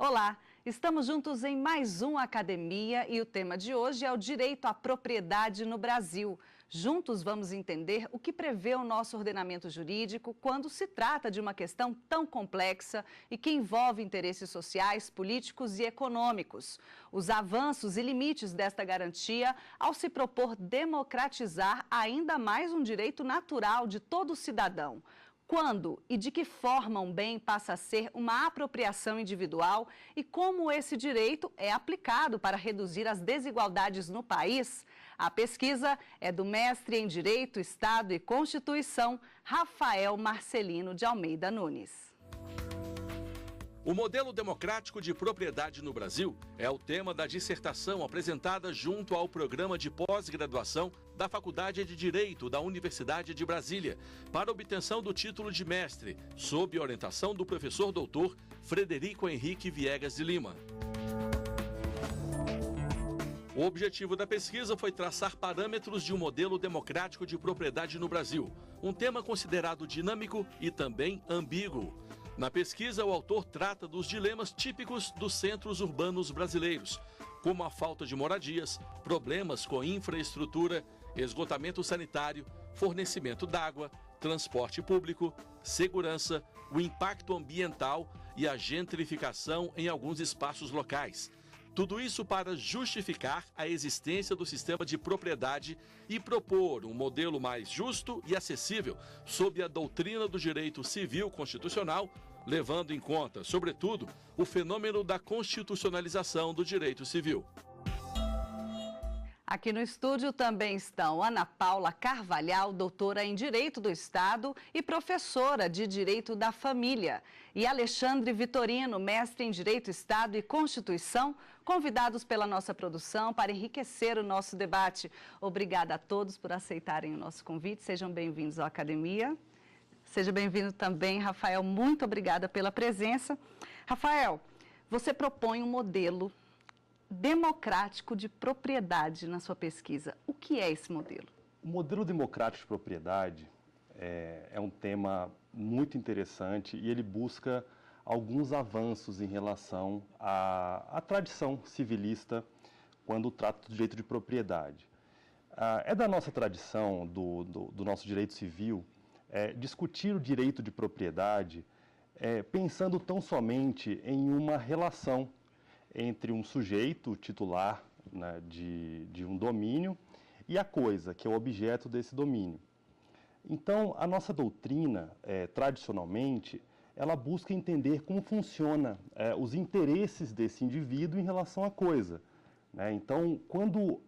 Olá, estamos juntos em mais um Academia e o tema de hoje é o direito à propriedade no Brasil. Juntos vamos entender o que prevê o nosso ordenamento jurídico quando se trata de uma questão tão complexa e que envolve interesses sociais, políticos e econômicos. Os avanços e limites desta garantia ao se propor democratizar ainda mais um direito natural de todo cidadão. Quando e de que forma um bem passa a ser uma apropriação individual e como esse direito é aplicado para reduzir as desigualdades no país? A pesquisa é do mestre em Direito, Estado e Constituição, Rafael Marcelino de Almeida Nunes. O modelo democrático de propriedade no Brasil é o tema da dissertação apresentada junto ao programa de pós-graduação da Faculdade de Direito da Universidade de Brasília, para obtenção do título de mestre, sob orientação do professor doutor Frederico Henrique Viegas de Lima. O objetivo da pesquisa foi traçar parâmetros de um modelo democrático de propriedade no Brasil, um tema considerado dinâmico e também ambíguo. Na pesquisa, o autor trata dos dilemas típicos dos centros urbanos brasileiros, como a falta de moradias, problemas com infraestrutura, esgotamento sanitário, fornecimento d'água, transporte público, segurança, o impacto ambiental e a gentrificação em alguns espaços locais. Tudo isso para justificar a existência do sistema de propriedade e propor um modelo mais justo e acessível sob a doutrina do direito civil constitucional, levando em conta, sobretudo, o fenômeno da constitucionalização do direito civil. Aqui no estúdio também estão Ana Paula Carvalhal, doutora em Direito do Estado e professora de Direito da Família, e Alexandre Vitorino, mestre em Direito, Estado e Constituição, convidados pela nossa produção para enriquecer o nosso debate. Obrigada a todos por aceitarem o nosso convite. Sejam bem-vindos à Academia. Seja bem-vindo também, Rafael. Muito obrigada pela presença. Rafael, você propõe um modelo democrático de propriedade na sua pesquisa. O que é esse modelo? O modelo democrático de propriedade é um tema muito interessante e ele busca alguns avanços em relação à tradição civilista quando trata do direito de propriedade. É da nossa tradição, do nosso direito civil, discutir o direito de propriedade pensando tão somente em uma relação entre um sujeito titular, né, de um domínio e a coisa, que é o objeto desse domínio. Então, a nossa doutrina, tradicionalmente, ela busca entender como funciona os interesses desse indivíduo em relação à coisa, né? Então, quando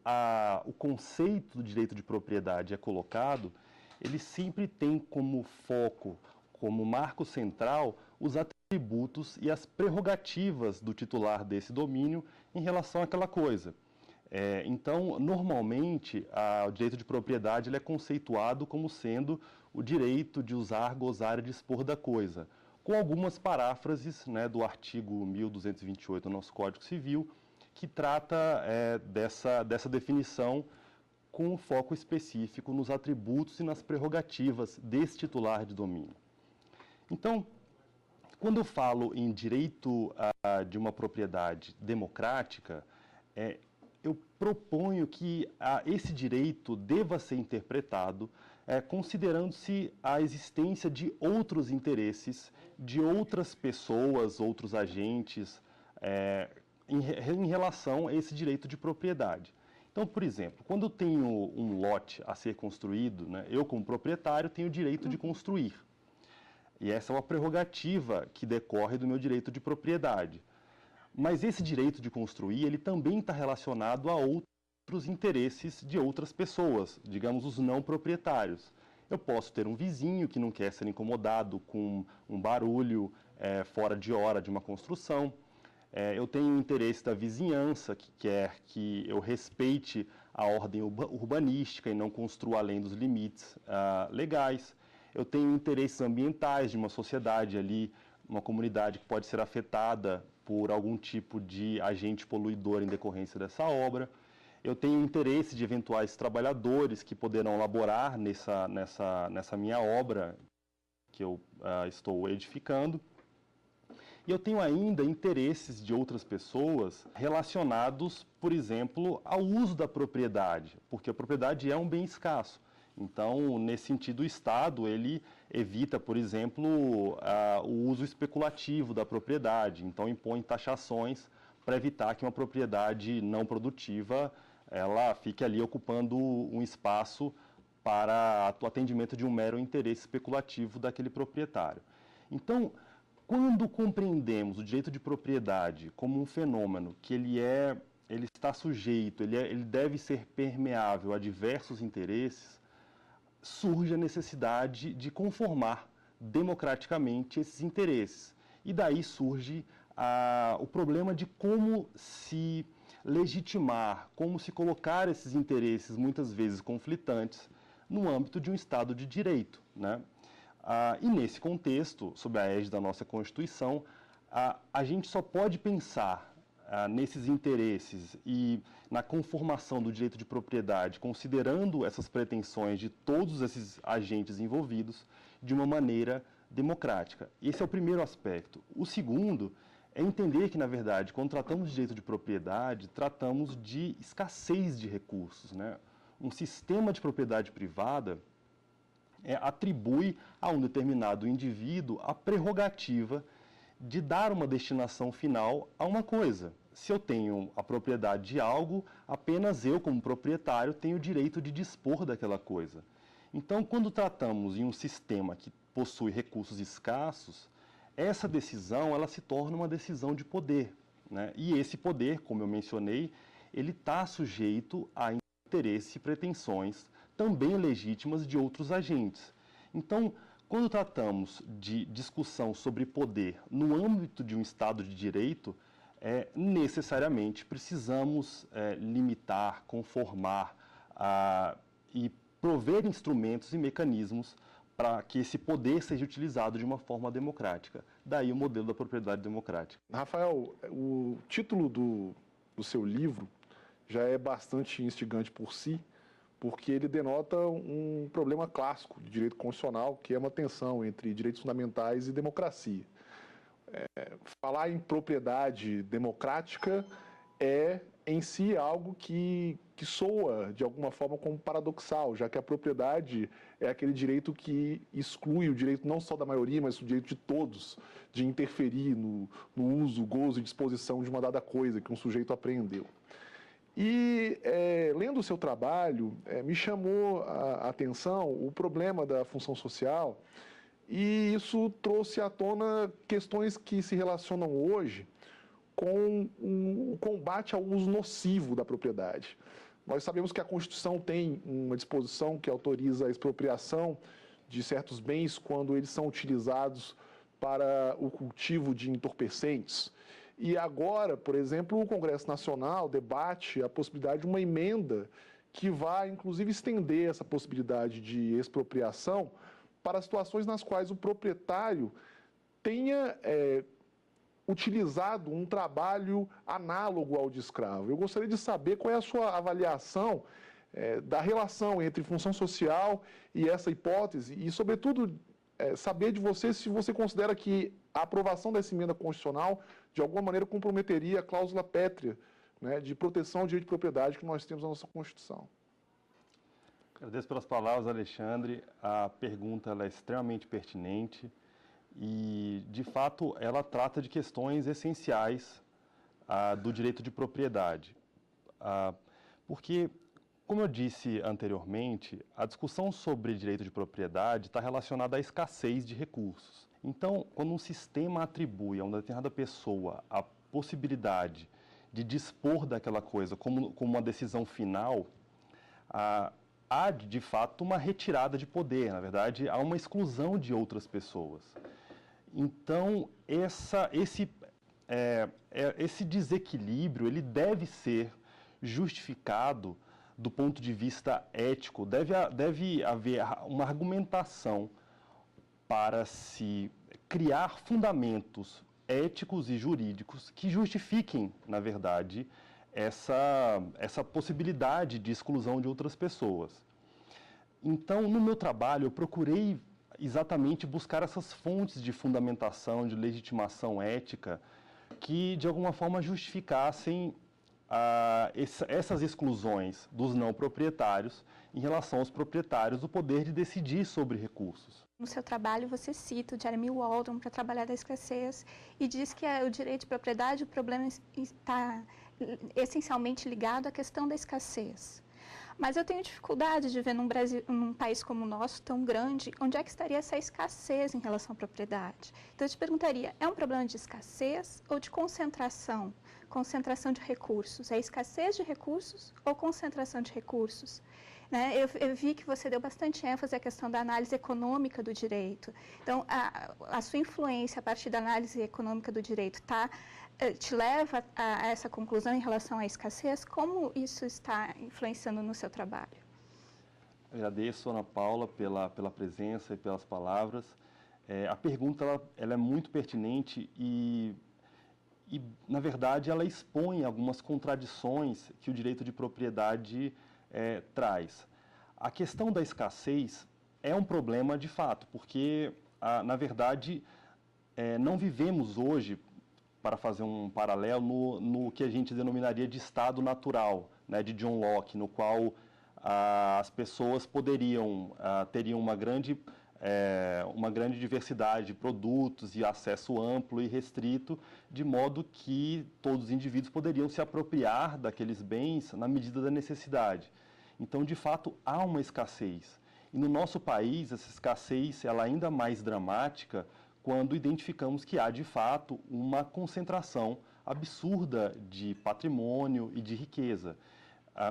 o conceito do direito de propriedade é colocado, ele sempre tem como foco, como marco central, os atributos e as prerrogativas do titular desse domínio em relação àquela coisa. Então, normalmente, o direito de propriedade ele é conceituado como sendo o direito de usar, gozar e dispor da coisa, com algumas paráfrases, né, do artigo 1228 do nosso Código Civil, que trata dessa definição com um foco específico nos atributos e nas prerrogativas desse titular de domínio. Então, quando eu falo em direito de uma propriedade democrática, eu proponho que esse direito deva ser interpretado considerando-se a existência de outros interesses, de outras pessoas, outros agentes, em relação a esse direito de propriedade. Então, por exemplo, quando eu tenho um lote a ser construído, né, eu como proprietário tenho o direito de construir. E essa é uma prerrogativa que decorre do meu direito de propriedade. Mas esse direito de construir, ele também está relacionado a outros interesses de outras pessoas, digamos os não proprietários. Eu posso ter um vizinho que não quer ser incomodado com um barulho fora de hora de uma construção. Eu tenho o interesse da vizinhança, que quer que eu respeite a ordem urbanística e não construa além dos limites legais. Eu tenho interesses ambientais de uma sociedade ali, uma comunidade que pode ser afetada por algum tipo de agente poluidor em decorrência dessa obra. Eu tenho interesse de eventuais trabalhadores que poderão laborar nessa minha obra que eu estou edificando. E eu tenho ainda interesses de outras pessoas relacionados, por exemplo, ao uso da propriedade, porque a propriedade é um bem escasso. Então, nesse sentido, o Estado, ele evita, por exemplo, o uso especulativo da propriedade, então impõe taxações para evitar que uma propriedade não produtiva ela fique ali ocupando um espaço para o atendimento de um mero interesse especulativo daquele proprietário. Então, quando compreendemos o direito de propriedade como um fenômeno que ele está sujeito, ele deve ser permeável a diversos interesses, surge a necessidade de conformar democraticamente esses interesses. E daí surge o problema de como se legitimar, como se colocar esses interesses, muitas vezes conflitantes, no âmbito de um Estado de Direito, né? E nesse contexto, sob a égide da nossa Constituição, a gente só pode pensar nesses interesses e na conformação do direito de propriedade, considerando essas pretensões de todos esses agentes envolvidos de uma maneira democrática. Esse é o primeiro aspecto. O segundo é entender que, na verdade, quando tratamos de direito de propriedade, tratamos de escassez de recursos, né? Um sistema de propriedade privada atribui a um determinado indivíduo a prerrogativa de dar uma destinação final a uma coisa. Se eu tenho a propriedade de algo, apenas eu, como proprietário, tenho o direito de dispor daquela coisa. Então, quando tratamos em um sistema que possui recursos escassos, essa decisão ela se torna uma decisão de poder, né? E esse poder, como eu mencionei, ele está sujeito a interesses e pretensões também legítimas de outros agentes. Então, quando tratamos de discussão sobre poder no âmbito de um Estado de Direito, necessariamente precisamos limitar, conformar e prover instrumentos e mecanismos para que esse poder seja utilizado de uma forma democrática. Daí o modelo da propriedade democrática. Rafael, o título do seu livro já é bastante instigante por si, porque ele denota um problema clássico de direito constitucional, que é uma tensão entre direitos fundamentais e democracia. Falar em propriedade democrática é, em si, algo que soa, de alguma forma, como paradoxal, já que a propriedade é aquele direito que exclui o direito não só da maioria, mas o direito de todos, de interferir no uso, gozo e disposição de uma dada coisa que um sujeito apreendeu. E, lendo o seu trabalho, me chamou a atenção o problema da função social, e isso trouxe à tona questões que se relacionam hoje com o combate ao uso nocivo da propriedade. Nós sabemos que a Constituição tem uma disposição que autoriza a expropriação de certos bens quando eles são utilizados para o cultivo de entorpecentes. E agora, por exemplo, o Congresso Nacional debate a possibilidade de uma emenda que vai, inclusive, estender essa possibilidade de expropriação para situações nas quais o proprietário tenha utilizado um trabalho análogo ao de escravo. Eu gostaria de saber qual é a sua avaliação da relação entre função social e essa hipótese e, sobretudo, saber de você se você considera que a aprovação dessa emenda constitucional de alguma maneira comprometeria a cláusula pétrea, né, de proteção ao direito de propriedade que nós temos na nossa Constituição. Agradeço pelas palavras, Alexandre. A pergunta ela é extremamente pertinente e, de fato, ela trata de questões essenciais do direito de propriedade. Porque, como eu disse anteriormente, a discussão sobre direito de propriedade está relacionada à escassez de recursos. Então, quando um sistema atribui a uma determinada pessoa a possibilidade de dispor daquela coisa como uma decisão final, há, de fato, uma retirada de poder. Na verdade, há uma exclusão de outras pessoas. Então, esse desequilíbrio ele deve ser justificado do ponto de vista ético. Deve haver uma argumentação para se criar fundamentos éticos e jurídicos que justifiquem, na verdade, essa possibilidade de exclusão de outras pessoas. Então, no meu trabalho, eu procurei exatamente buscar essas fontes de fundamentação, de legitimação ética, que de alguma forma justificassem essas exclusões dos não proprietários em relação aos proprietários do poder de decidir sobre recursos. No seu trabalho, você cita o Jeremy Waldron para trabalhar da escassez e diz que o direito de propriedade, o problema está essencialmente ligado à questão da escassez. Mas eu tenho dificuldade de ver num país como o nosso, tão grande, onde é que estaria essa escassez em relação à propriedade. Então, eu te perguntaria, é um problema de escassez ou de concentração? Concentração de recursos. É escassez de recursos ou concentração de recursos? Né? Eu vi que você deu bastante ênfase à questão da análise econômica do direito. Então, a sua influência a partir da análise econômica do direito te leva a essa conclusão em relação à escassez? Como isso está influenciando no seu trabalho? Agradeço, Ana Paula, pela presença e pelas palavras. A pergunta ela é muito pertinente e, na verdade, ela expõe algumas contradições que o direito de propriedade traz. A questão da escassez é um problema de fato, porque, na verdade, não vivemos hoje, para fazer um paralelo, no que a gente denominaria de estado natural, né, de John Locke, no qual as pessoas teriam uma grande diversidade de produtos e acesso amplo e restrito, de modo que todos os indivíduos poderiam se apropriar daqueles bens na medida da necessidade. Então, de fato, há uma escassez. E no nosso país, essa escassez ela é ainda mais dramática quando identificamos que há, de fato, uma concentração absurda de patrimônio e de riqueza.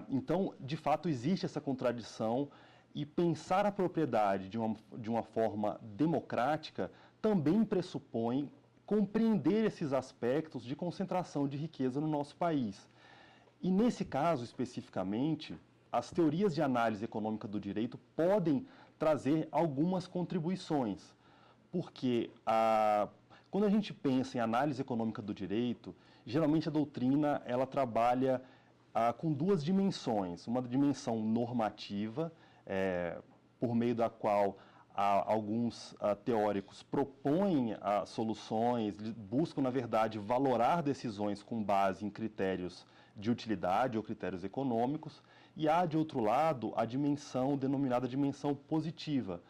Então, de fato, existe essa contradição e pensar a propriedade de uma forma democrática também pressupõe compreender esses aspectos de concentração de riqueza no nosso país. E, nesse caso, especificamente, as teorias de análise econômica do direito podem trazer algumas contribuições. Porque quando a gente pensa em análise econômica do direito, geralmente a doutrina ela trabalha com duas dimensões. Uma dimensão normativa, por meio da qual alguns teóricos propõem soluções, buscam, na verdade, valorar decisões com base em critérios de utilidade ou critérios econômicos. E há, de outro lado, a dimensão denominada dimensão positiva,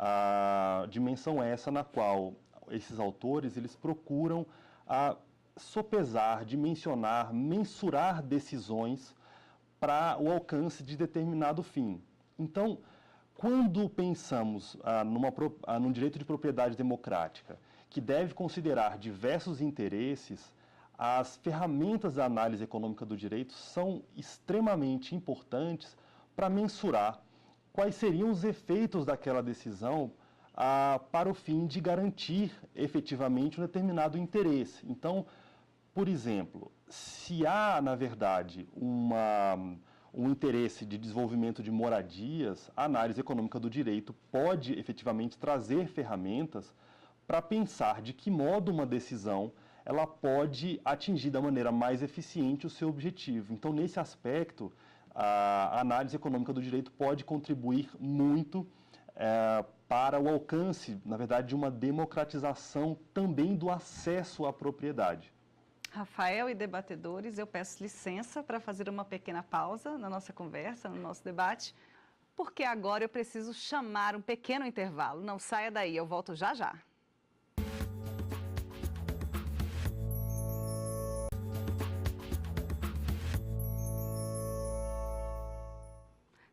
a dimensão essa na qual esses autores eles procuram sopesar, dimensionar, mensurar decisões para o alcance de determinado fim. Então, quando pensamos num direito de propriedade democrática que deve considerar diversos interesses, as ferramentas da análise econômica do direito são extremamente importantes para mensurar quais seriam os efeitos daquela decisão para o fim de garantir efetivamente um determinado interesse. Então, por exemplo, se há, na verdade, um interesse de desenvolvimento de moradias, a análise econômica do direito pode efetivamente trazer ferramentas para pensar de que modo uma decisão ela pode atingir da maneira mais eficiente o seu objetivo. Então, nesse aspecto, a análise econômica do direito pode contribuir muito para o alcance, na verdade, de uma democratização também do acesso à propriedade. Rafael e debatedores, eu peço licença para fazer uma pequena pausa na nossa conversa, no nosso debate, porque agora eu preciso chamar um pequeno intervalo. Não saia daí, eu volto já já.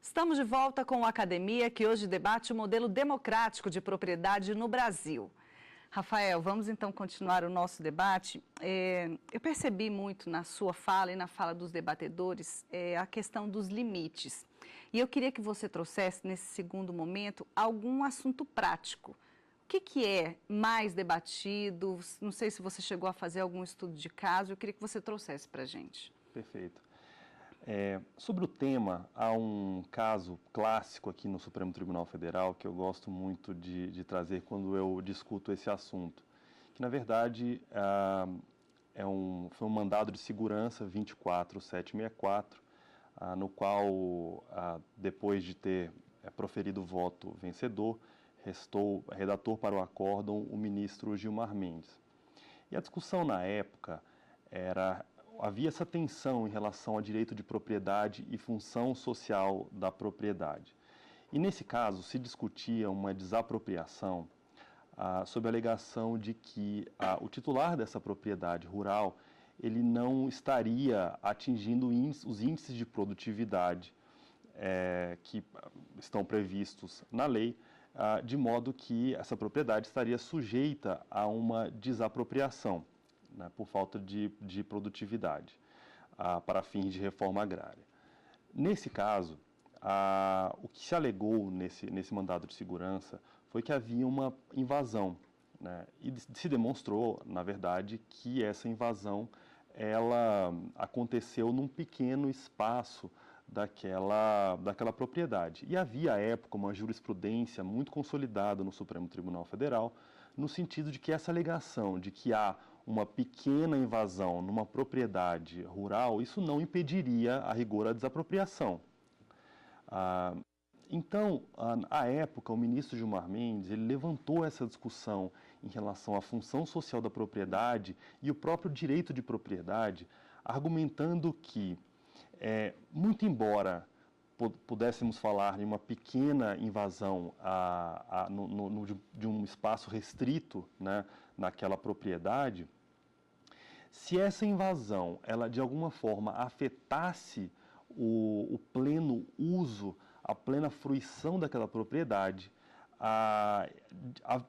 Estamos de volta com a Academia, que hoje debate o modelo democrático de propriedade no Brasil. Rafael, vamos então continuar o nosso debate. Eu percebi muito na sua fala e na fala dos debatedores a questão dos limites. E eu queria que você trouxesse, nesse segundo momento, algum assunto prático. O que é mais debatido? Não sei se você chegou a fazer algum estudo de caso, eu queria que você trouxesse para a gente. Perfeito. Sobre o tema, há um caso clássico aqui no Supremo Tribunal Federal que eu gosto muito de trazer quando eu discuto esse assunto, que na verdade foi um mandado de segurança 24764, no qual, depois de ter proferido o voto vencedor, restou redator para o acórdão o ministro Gilmar Mendes. E a discussão na época havia essa tensão em relação ao direito de propriedade e função social da propriedade. E nesse caso se discutia uma desapropriação sob a alegação de que o titular dessa propriedade rural ele não estaria atingindo os índices de produtividade que estão previstos na lei, de modo que essa propriedade estaria sujeita a uma desapropriação, né, por falta de produtividade, para fins de reforma agrária. Nesse caso, o que se alegou nesse mandado de segurança foi que havia uma invasão, né, e se demonstrou, na verdade, que essa invasão ela aconteceu num pequeno espaço daquela propriedade. E havia, à época, uma jurisprudência muito consolidada no Supremo Tribunal Federal, no sentido de que essa alegação de que há uma pequena invasão numa propriedade rural, isso não impediria, a rigor, a desapropriação. Então, à época, o ministro Gilmar Mendes ele levantou essa discussão em relação à função social da propriedade e o próprio direito de propriedade, argumentando que, muito embora pudéssemos falar de uma pequena invasão de um espaço restrito, né, naquela propriedade, se essa invasão ela de alguma forma afetasse o pleno uso, a plena fruição daquela propriedade,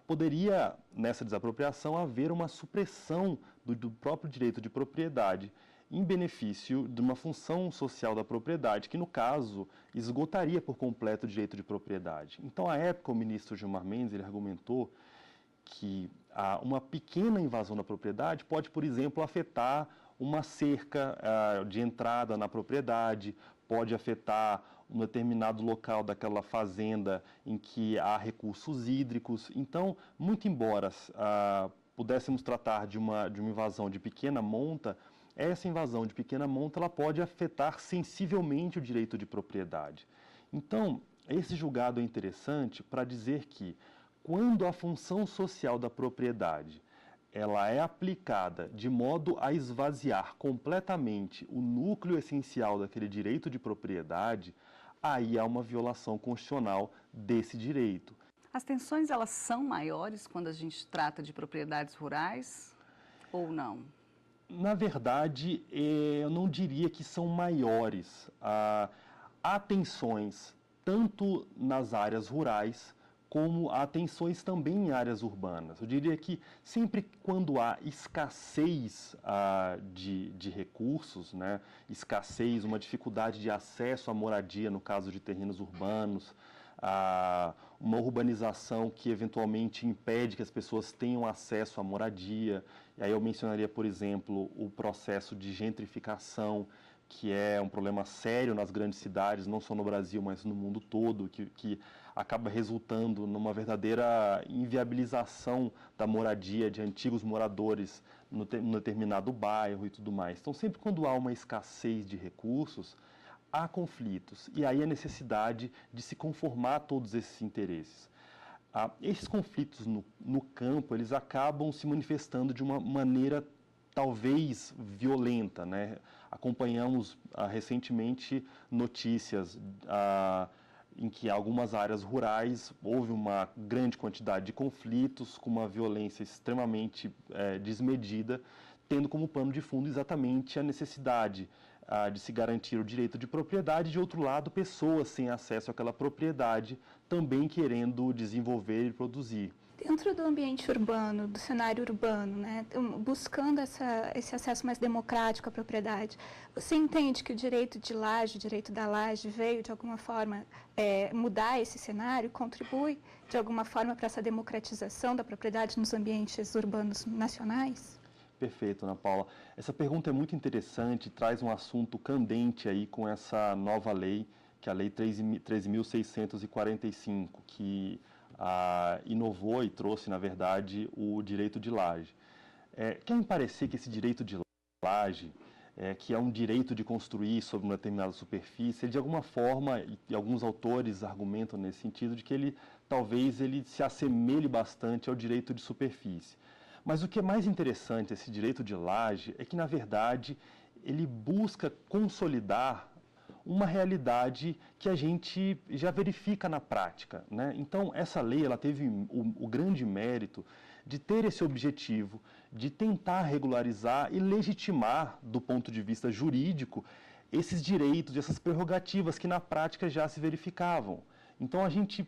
poderia, nessa desapropriação, haver uma supressão do próprio direito de propriedade em benefício de uma função social da propriedade, que, no caso, esgotaria por completo o direito de propriedade. Então, à época, o ministro Gilmar Mendes ele argumentou que uma pequena invasão da propriedade pode, por exemplo, afetar uma cerca de entrada na propriedade, pode afetar um determinado local daquela fazenda em que há recursos hídricos. Então, muito embora pudéssemos tratar de uma invasão de pequena monta, essa invasão de pequena monta ela pode afetar sensivelmente o direito de propriedade. Então, esse julgado é interessante para dizer que, quando a função social da propriedade ela é aplicada de modo a esvaziar completamente o núcleo essencial daquele direito de propriedade, aí há uma violação constitucional desse direito. As tensões, elas são maiores quando a gente trata de propriedades rurais ou não? Na verdade, eu não diria que são maiores. Há tensões tanto nas áreas rurais como há tensões também em áreas urbanas. Eu diria que sempre quando há escassez de recursos, né, escassez, uma dificuldade de acesso à moradia no caso de terrenos urbanos, uma urbanização que eventualmente impede que as pessoas tenham acesso à moradia. E aí eu mencionaria, por exemplo, o processo de gentrificação, que é um problema sério nas grandes cidades, não só no Brasil, mas no mundo todo, que acaba resultando numa verdadeira inviabilização da moradia de antigos moradores num determinado bairro e tudo mais. Então, sempre quando há uma escassez de recursos, há conflitos, e aí a necessidade de se conformar a todos esses interesses. Esses conflitos no campo, eles acabam se manifestando de uma maneira talvez violenta, né? Acompanhamos recentemente notícias em que em algumas áreas rurais houve uma grande quantidade de conflitos com uma violência extremamente desmedida, tendo como pano de fundo exatamente a necessidade de se garantir o direito de propriedade, e, de outro lado, pessoas sem acesso àquela propriedade também querendo desenvolver e produzir. Dentro do ambiente urbano, do cenário urbano, né, buscando esse acesso mais democrático à propriedade, você entende que o direito de laje, o direito da laje, veio, de alguma forma, mudar esse cenário, contribui, de alguma forma, para essa democratização da propriedade nos ambientes urbanos nacionais? Perfeito, Ana Paula. Essa pergunta é muito interessante, traz um assunto candente aí com essa nova lei, que é a Lei 13.645, que inovou e trouxe, na verdade, o direito de laje. Quer me parecer que esse direito de laje que é um direito de construir sobre uma determinada superfície, ele, de alguma forma, e alguns autores argumentam nesse sentido, de que talvez ele se assemelhe bastante ao direito de superfície. Mas o que é mais interessante, esse direito de laje, é que, na verdade, ele busca consolidar uma realidade que a gente já verifica na prática, né? Então, essa lei ela teve o grande mérito de ter esse objetivo, de tentar regularizar e legitimar, do ponto de vista jurídico, esses direitos, essas prerrogativas que na prática já se verificavam. Então, a gente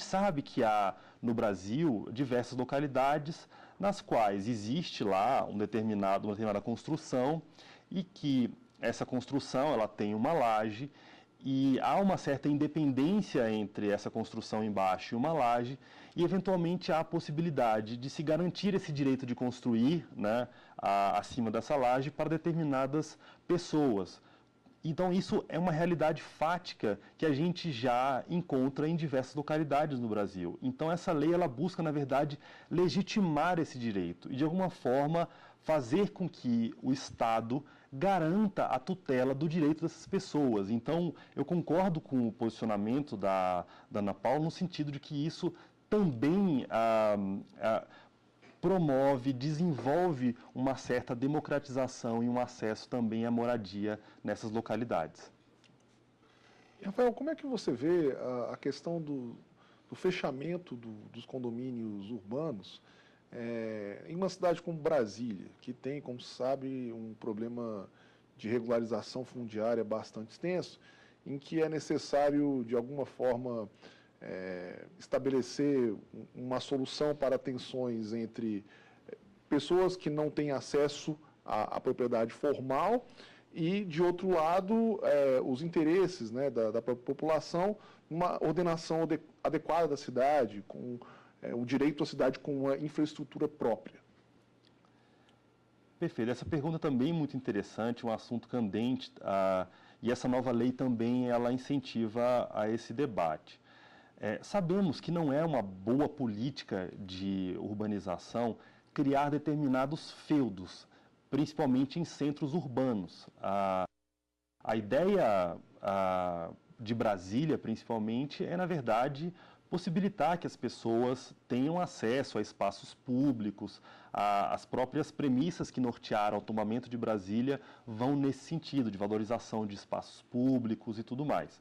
sabe que há no Brasil diversas localidades nas quais existe lá uma determinada construção e que essa construção ela tem uma laje e há uma certa independência entre essa construção embaixo e uma laje e, eventualmente, há a possibilidade de se garantir esse direito de construir, né, acima dessa laje para determinadas pessoas. Então, isso é uma realidade fática que a gente já encontra em diversas localidades no Brasil. Então, essa lei ela busca, na verdade, legitimar esse direito e, de alguma forma, fazer com que o Estado garanta a tutela do direito dessas pessoas. Então, eu concordo com o posicionamento da Ana Paula no sentido de que isso também promove, desenvolve uma certa democratização e um acesso também à moradia nessas localidades. E, Rafael, como é que você vê a questão do fechamento dos condomínios urbanos em uma cidade como Brasília, que tem, como se sabe, um problema de regularização fundiária bastante extenso, em que é necessário, de alguma forma, estabelecer uma solução para tensões entre pessoas que não têm acesso à propriedade formal e, de outro lado, os interesses, né, da população, uma ordenação adequada da cidade, com o direito à cidade com uma infraestrutura própria. Perfeito. Essa pergunta também é muito interessante, um assunto candente, e essa nova lei também ela incentiva a esse debate. Sabemos que não é uma boa política de urbanização criar determinados feudos, principalmente em centros urbanos. A ideia de Brasília, principalmente, é, na verdade, possibilitar que as pessoas tenham acesso a espaços públicos. As próprias premissas que nortearam o tombamento de Brasília vão nesse sentido, de valorização de espaços públicos e tudo mais.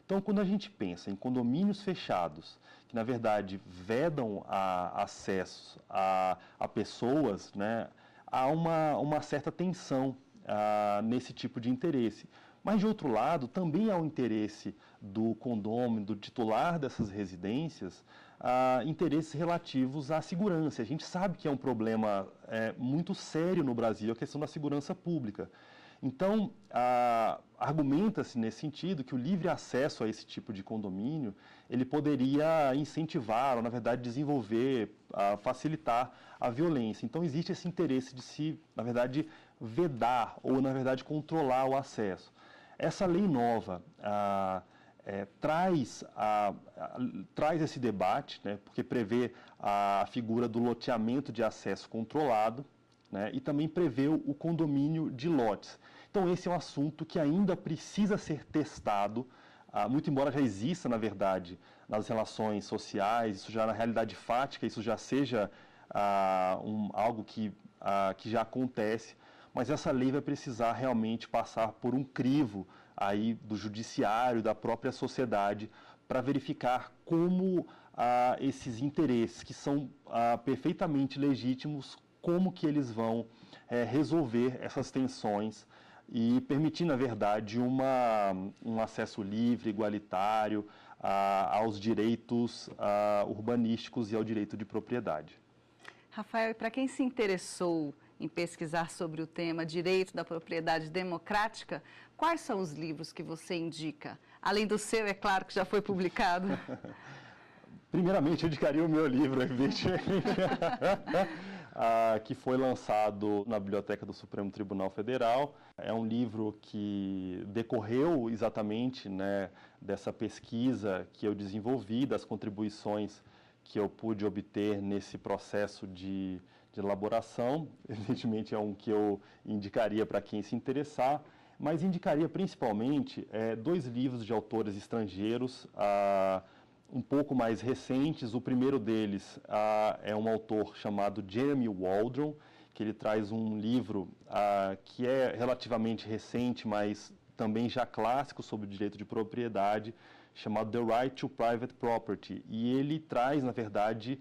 Então, quando a gente pensa em condomínios fechados, que na verdade vedam acesso a pessoas, né, há uma certa tensão nesse tipo de interesse. Mas, de outro lado, também há o interesse do condômino, do titular dessas residências, interesses relativos à segurança. A gente sabe que é um problema muito sério no Brasil, a questão da segurança pública. Então, argumenta-se nesse sentido que o livre acesso a esse tipo de condomínio, ele poderia incentivar, ou na verdade desenvolver, facilitar a violência. Então, existe esse interesse de se, na verdade, vedar ou, na verdade, controlar o acesso. Essa lei nova traz esse debate, né, porque prevê a figura do loteamento de acesso controlado, né, e também prevê o condomínio de lotes. Então, esse é um assunto que ainda precisa ser testado, muito embora já exista, na verdade, nas relações sociais, isso já na realidade fática, isso já seja algo que já acontece, mas essa lei vai precisar realmente passar por um crivo aí do judiciário, da própria sociedade, para verificar como esses interesses, que são perfeitamente legítimos, como que eles vão resolver essas tensões e permitir, na verdade, um acesso livre, igualitário aos direitos urbanísticos e ao direito de propriedade. Rafael, e para quem se interessou em pesquisar sobre o tema Direito da Propriedade Democrática, quais são os livros que você indica? Além do seu, é claro, que já foi publicado. Primeiramente, eu indicaria o meu livro, evidentemente, que foi lançado na Biblioteca do Supremo Tribunal Federal. É um livro que decorreu exatamente, né, dessa pesquisa que eu desenvolvi, das contribuições que eu pude obter nesse processo de de elaboração. Evidentemente é um que eu indicaria para quem se interessar, mas indicaria principalmente 2 livros de autores estrangeiros, um pouco mais recentes. O primeiro deles é um autor chamado Jeremy Waldron, que ele traz um livro que é relativamente recente, mas também já clássico sobre o direito de propriedade, chamado The Right to Private Property. E ele traz, na verdade,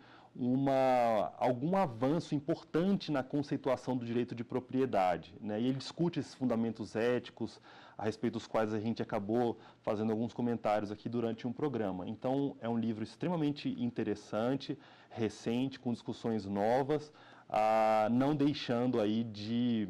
algum avanço importante na conceituação do direito de propriedade, né? E ele discute esses fundamentos éticos, a respeito dos quais a gente acabou fazendo alguns comentários aqui durante um programa. Então, é um livro extremamente interessante, recente, com discussões novas, não deixando aí de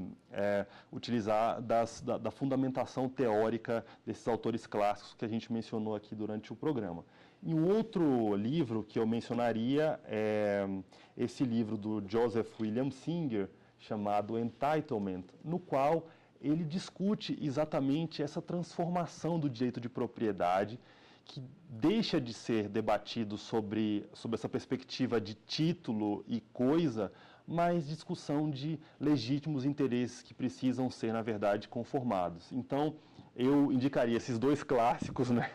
utilizar da fundamentação teórica desses autores clássicos que a gente mencionou aqui durante o programa. E um outro livro que eu mencionaria é esse livro do Joseph William Singer, chamado Entitlement, no qual ele discute exatamente essa transformação do direito de propriedade, que deixa de ser debatido sobre essa perspectiva de título e coisa, mas discussão de legítimos interesses que precisam ser, na verdade, conformados. Então, eu indicaria esses 2 clássicos, né?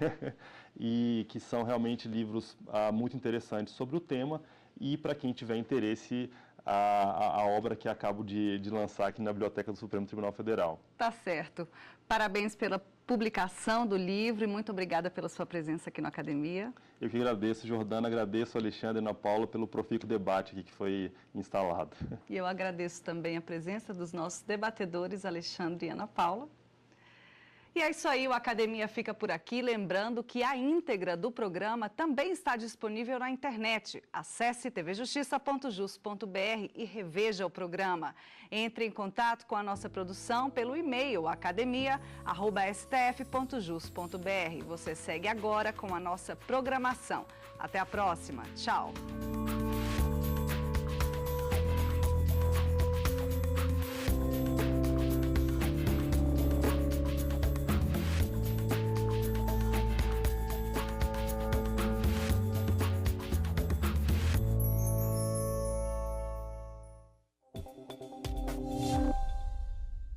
E que são realmente livros muito interessantes sobre o tema, e para quem tiver interesse, a obra que acabo de lançar aqui na Biblioteca do Supremo Tribunal Federal. Tá certo. Parabéns pela publicação do livro e muito obrigada pela sua presença aqui na Academia. Eu que agradeço, Jordana, agradeço a Alexandre e a Ana Paula pelo profícuo debate aqui que foi instalado. E eu agradeço também a presença dos nossos debatedores, Alexandre e Ana Paula. E é isso aí, o Academia fica por aqui, lembrando que a íntegra do programa também está disponível na internet. Acesse tvjustiça.jus.br e reveja o programa. Entre em contato com a nossa produção pelo e-mail academia@stf.jus.br. Você segue agora com a nossa programação. Até a próxima. Tchau.